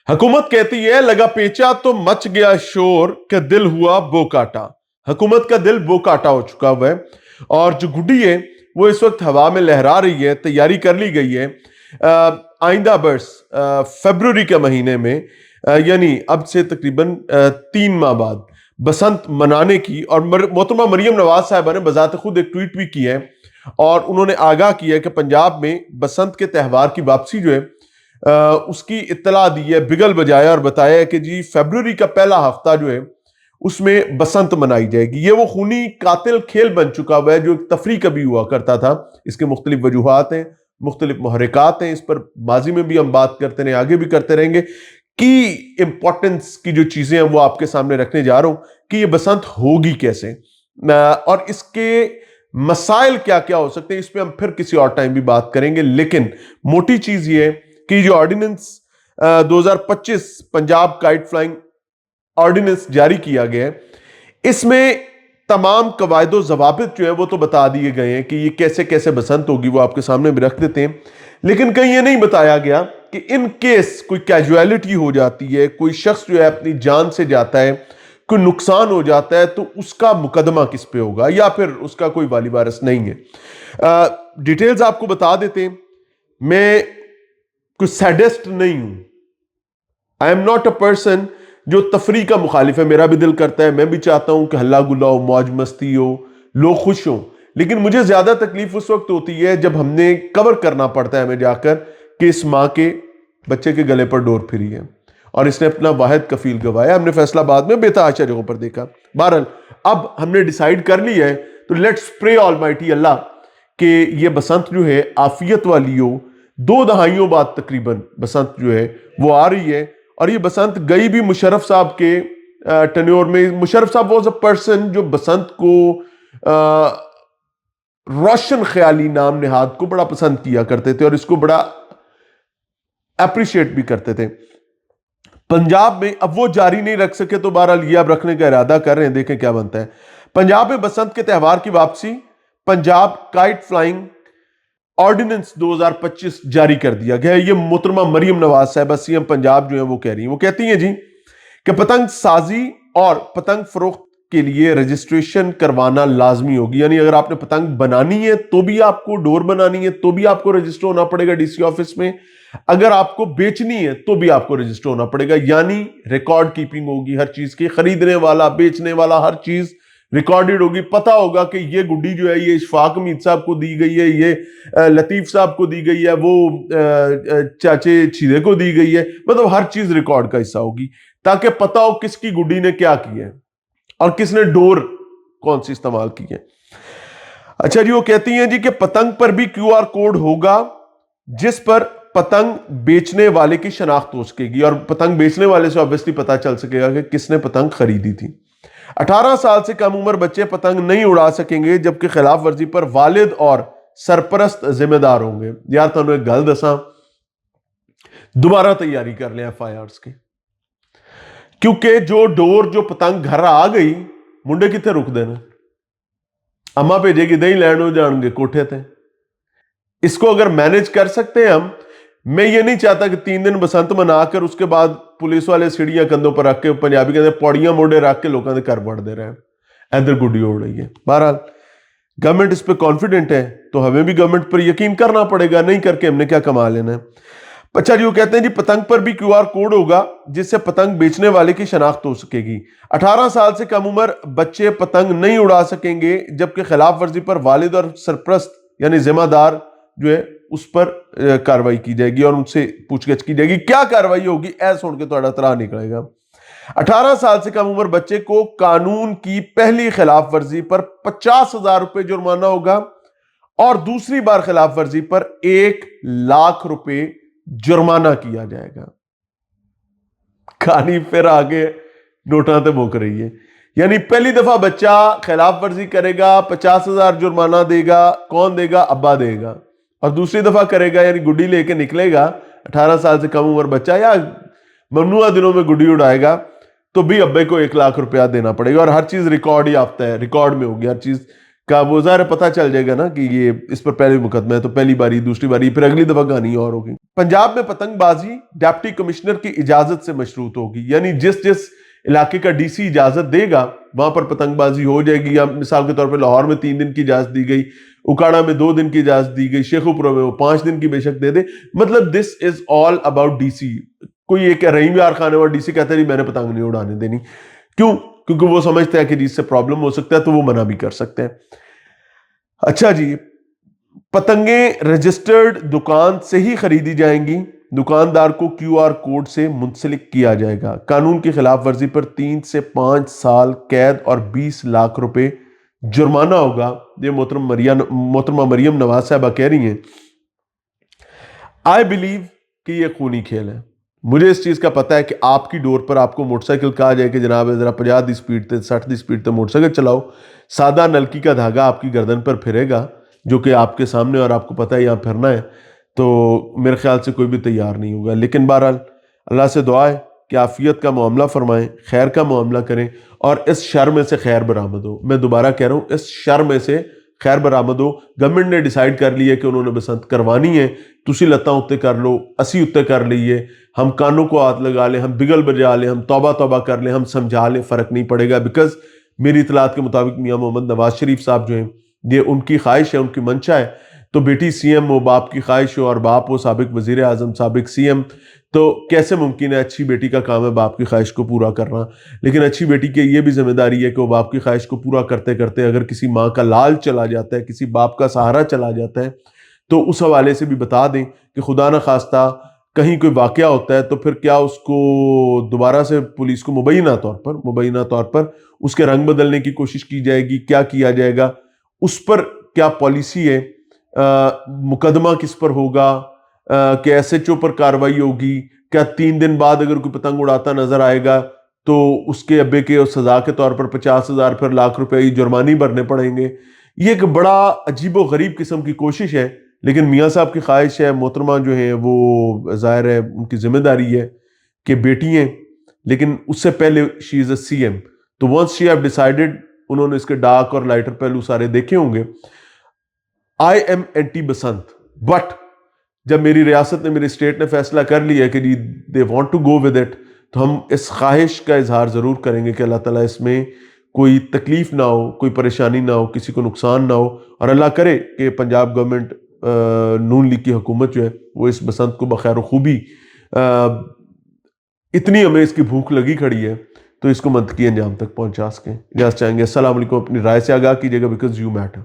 हुकूमत कहती है लगा पेचा तो मच गया शोर कि दिल हुआ बोकाटा। हुकूमत का दिल बोकाटा हो चुका हुआ है और जो गुड्डी है वो इस वक्त हवा में लहरा रही है। तैयारी कर ली गई है आइंदा बरस फरवरी के महीने में यानी अब से तकरीबन 3 माह बाद बसंत मनाने की। और मोहतरमा मरियम नवाज साहिबा ने बजाते खुद एक ट्वीट भी किया है और उन्होंने आगाह किया है कि पंजाब में बसंत के त्यौहार की वापसी जो है उसकी इत्तला दी है, बिगल बजाया और बताया है कि जी फरवरी का पहला हफ्ता जो है उसमें बसंत मनाई जाएगी। ये वो खूनी कातिल खेल बन चुका हुआ है जो एक तफरी कभी हुआ करता था। इसके मुख्तलिफ वजूहात हैं, मुख्तलिफ महरकात हैं, इस पर माजी में भी हम बात करते रहे, आगे भी करते रहेंगे। की इंपॉर्टेंस की जो चीजें हैं वो आपके सामने रखने जा रहा हूं कि ये बसंत होगी कैसे और इसके मसाइल क्या क्या हो सकते हैं, इस पर हम फिर किसी और टाइम भी बात करेंगे। लेकिन मोटी चीज ये है कि जो ordinance 2025 Punjab kite flying ordinance जारी किया गया है, इसमें तमाम कवायदो जवाबित जो है वो तो बता दिए गए हैं कि ये कैसे कैसे बसंत होगी, वो आपके सामने भी रख देते हैं। लेकिन कहीं ये नहीं बताया गया कि इन केस कोई कैजुअलिटी हो जाती है, कोई शख्स जो है अपनी जान से जाता है, कोई नुकसान हो जाता है, तो उसका मुकदमा किस पे होगा या फिर उसका कोई वाली वारिस नहीं है। डिटेल्स आपको बता देते हैं। मैं कोई सैडिस्ट नहीं हूं, I am not a person जो तफरी का मुखालिफ है। मेरा भी दिल करता है, मैं भी चाहता हूं कि हल्ला गुल्ला हो, मौज मस्ती हो, लोग खुश हों। लेकिन मुझे ज्यादा तकलीफ उस वक्त होती है जब हमने कवर करना पड़ता है हमें जाकर कि इस मां के बच्चे के गले पर डोर फिरी है और इसने अपना वाहिद कफील गवाया। हमने फैसलाबाद में बेतहाशा जगहों पर देखा। बहरहाल अब हमने डिसाइड कर लिया है तो लेट्स प्रे ऑलमाइटी अल्लाह कि ये बसंत जो है आफियत वाली हो। 2 दहाइयों बाद तकरीबन बसंत जो है वो आ रही है और ये बसंत गई भी मुशर्रफ साहब के टेन्योर में। मुशर्रफ साहब वाज अ पर्सन जो बसंत को रोशन ख्याली नाम निहाद को बड़ा पसंद किया करते थे और इसको बड़ा अप्रिशिएट भी करते थे। पंजाब में अब वो जारी नहीं रख सके तो बहरहाल ये अब रखने का इरादा कर रहे हैं, देखें क्या बनता है। पंजाब में बसंत के त्यौहार की वापसी, पंजाब काइट फ्लाइंग ऑर्डिनेंस 2025 जारी कर दिया गया है। ये मोहतरमा मरियम नवाज साहिबा सीएम पंजाब जो है वो कह रही हैं। वो कहती हैं जी कि पतंग साजी और पतंग फरोख्त के लिए रजिस्ट्रेशन करवाना लाजमी होगी। यानी अगर आपने पतंग बनानी है तो भी आपको, डोर बनानी है तो भी आपको रजिस्टर होना पड़ेगा डीसी ऑफिस में। अगर आपको बेचनी है तो भी आपको रजिस्टर होना पड़ेगा। यानी रिकॉर्ड कीपिंग होगी हर चीज की, खरीदने वाला, बेचने वाला, हर चीज रिकॉर्डेड होगी। पता होगा कि ये गुड्डी जो है ये इशफाक मीर साहब को दी गई है, ये लतीफ साहब को दी गई है, वो चाचे छीदे को दी गई है। मतलब हर चीज रिकॉर्ड का हिस्सा होगी ताकि पता हो किसकी गुड्डी ने क्या किया है और किसने डोर कौन सी इस्तेमाल की है। अच्छा जी, वो कहती हैं जी कि पतंग पर भी क्यूआर कोड होगा जिस पर पतंग बेचने वाले की शनाख्त हो सकेगी और पतंग बेचने वाले से ऑब्वियसली पता चल सकेगा कि किसने पतंग खरीदी थी। 18 साल से कम उम्र बच्चे पतंग नहीं उड़ा सकेंगे जबकि खिलाफ वर्जी पर वालिद और सरपरस्त जिम्मेदार होंगे। यार तुहानू एक गल दसा, दोबारा तैयारी कर लें FIRs की, क्योंकि जो डोर जो पतंग घर आ गई, मुंडे कितने रुक देना, अम्मा भेजेगी दही लैंड हो जाएंगे कोठे थे। इसको अगर मैनेज कर सकते हैं हम, मैं ये नहीं चाहता कि 3 दिन बसंत मनाकर उसके बाद पुलिस वाले सीढ़ियां कंधों पर रख के, पंजाबी कहते पौड़ियां मोड़े रख के लोगों के घर बढ़ दे रहे हैं, इधर गुड्डी उड़ रही है। बहरहाल गवर्नमेंट इस पर कॉन्फिडेंट है तो हमें भी गवर्नमेंट पर यकीन करना पड़ेगा, नहीं करके हमने क्या कमा लेना है। अच्छा जी, वो कहते हैं जी पतंग पर भी क्यूआर कोड होगा जिससे पतंग बेचने वाले की शनाख्त हो सकेगी। 18 साल से कम उम्र बच्चे पतंग नहीं उड़ा सकेंगे जबकि खिलाफ वर्जी पर वालिद और सरपरस्त यानी जिम्मेदार जो है उस पर कार्रवाई की जाएगी और उनसे पूछगछ की जाएगी। क्या कार्रवाई होगी ऐसा सुन के तो तरा निकलेगा। 18 साल से कम उम्र बच्चे को कानून की पहली खिलाफ वर्जी पर 50,000 रुपए जुर्माना होगा और दूसरी बार खिलाफ वर्जी पर 1 लाख रुपए जुर्माना किया जाएगा। कहानी फिर आगे नोटा ते मुक रही है। यानी पहली दफा बच्चा खिलाफ वर्जी करेगा 50,000 जुर्माना देगा, कौन देगा? अब्बा देगा। और दूसरी दफा करेगा यानी गुड्डी लेके निकलेगा 18 साल से कम उम्र बच्चा या ममनुआ दिनों में गुड्डी उड़ाएगा तो भी अब्बे को 1 लाख रुपया देना पड़ेगा और हर चीज रिकॉर्ड ही आता है, रिकॉर्ड में होगी हर चीज کا वो ज़ाहिर है पता चल जाएगा ना कि ये इस पर पहले मुकदमा है, तो पहली बारी, दूसरी बारी, फिर अगली दफा कहानी और होगी। पंजाब में पतंगबाजी डिप्टी कमिश्नर की इजाजत से मशरूत होगी, यानी जिस जिस इलाके का डीसी इजाजत देगा वहां पर पतंगबाजी हो जाएगी। या मिसाल के तौर पर लाहौर में 3 दिन की इजाजत दी गई, उकाड़ा में 2 दिन की इजाजत दी गई, शेखुपुरा में वो 5 दिन की बेशक दे दे। मतलब this is all about DC. कोई एक रहीम यार खान और डीसी कहता है जी मैंने पतंग नहीं उड़ाने देनी, क्यों? क्योंकि वो समझते हैं कि जिससे प्रॉब्लम हो सकता है तो वो मना भी कर सकते हैं। अच्छा जी, पतंगे रजिस्टर्ड दुकान से ही खरीदी जाएंगी, दुकानदार को क्यूआर कोड से मुंसलिक किया जाएगा। कानून की खिलाफ वर्जी पर 3 से 5 साल कैद और 20 लाख रुपए जुर्माना होगा। ये मोहतरमा मरियम नवाज साहबा कह रही हैं। आई बिलीव कि ये खूनी खेल है। मुझे इस चीज का पता है कि आपकी डोर पर आपको मोटरसाइकिल कहा जाए कि जनाब जरा 50 की स्पीड से 60 की स्पीड से मोटरसाइकिल चलाओ, सादा नलकी का धागा आपकी गर्दन पर फिरेगा जो कि आपके सामने, और आपको पता है यहाँ फिरना है, तो मेरे ख्याल से कोई भी तैयार नहीं होगा। लेकिन बहरहाल अल्लाह से दुआ है कि आफियत का मामला फरमाएं, खैर का मामला करें और इस शर में से खैर बरामद हो। मैं दोबारा कह रहा हूँ, इस शर में से खैर बरामद हो। गवर्नमेंट ने डिसाइड कर लिया कि उन्होंने बसंत करवानी है, तुसी लत्तां उत्ते कर लो, असी उत्ते कर लीए, हम कानों को हाथ लगा लें, हम बिगल बजा लें, हम तौबा तौबा कर लें, हम समझा लें, फर्क नहीं पड़ेगा। बिकॉज मेरी इतलात के मुताबिक मियां मोहम्मद नवाज शरीफ साहब जो हैं, ये उनकी ख्वाहिश है, उनकी मंशा है। तो बेटी सीएम हो, बाप की ख्वाहिश हो, और बाप हो साबिक वजीर आजम, साबिक सीएम, तो कैसे मुमकिन है? अच्छी बेटी का काम है बाप की ख्वाहिश को पूरा करना। लेकिन अच्छी बेटी की ये भी जिम्मेदारी है कि वो बाप की ख्वाहिश को पूरा करते करते अगर किसी माँ का लाल चला जाता है, किसी बाप का सहारा चला जाता है, तो उस हवाले से भी बता दें कि खुदा न खास्ता कहीं कोई वाकया होता है तो फिर क्या उसको दोबारा से पुलिस को मुबैना तौर पर उसके रंग बदलने की कोशिश की जाएगी? क्या किया जाएगा? उस पर क्या पॉलिसी है? मुकदमा किस पर होगा? कि एसएचओ पर कार्रवाई होगी? क्या 3 दिन बाद अगर कोई पतंग उड़ाता नजर आएगा तो उसके अब्बे के उस सजा के तौर पर 50,000 फिर लाख रुपए जुर्माने भरने पड़ेंगे? ये एक बड़ा अजीबो गरीब किस्म की कोशिश है। लेकिन मियाँ साहब की ख्वाहिश है, मोहतरमा जो है वो जाहिर है उनकी जिम्मेदारी है कि बेटी हैं, लेकिन उससे पहले शी इज़ अ सीएम। तो वंस शी हैव डिसाइडेड, उन्होंने इसके डार्क और लाइटर पहलू सारे देखे होंगे। I am anti Basant, but जब मेरी रियासत ने, मेरी स्टेट ने फैसला कर लिया कि जी they want to go with it, तो हम इस ख्वाहिश का इजहार ज़रूर करेंगे कि अल्लाह ताला इसमें कोई तकलीफ ना हो, कोई परेशानी ना हो, किसी को नुकसान ना हो, और अल्लाह करे कि पंजाब गवर्नमेंट नून लीग की हुकूमत जो है वो इस बसंत को बखैर खूबी, इतनी हमें इसकी भूख लगी खड़ी है तो इसको मंतकी अंजाम तक पहुंचा सकें। इजाज़त चाहेंगे। अस्सलाम वालेकुम। अपनी राय से आगाह कीजिएगा, बिकॉज यू मैटर।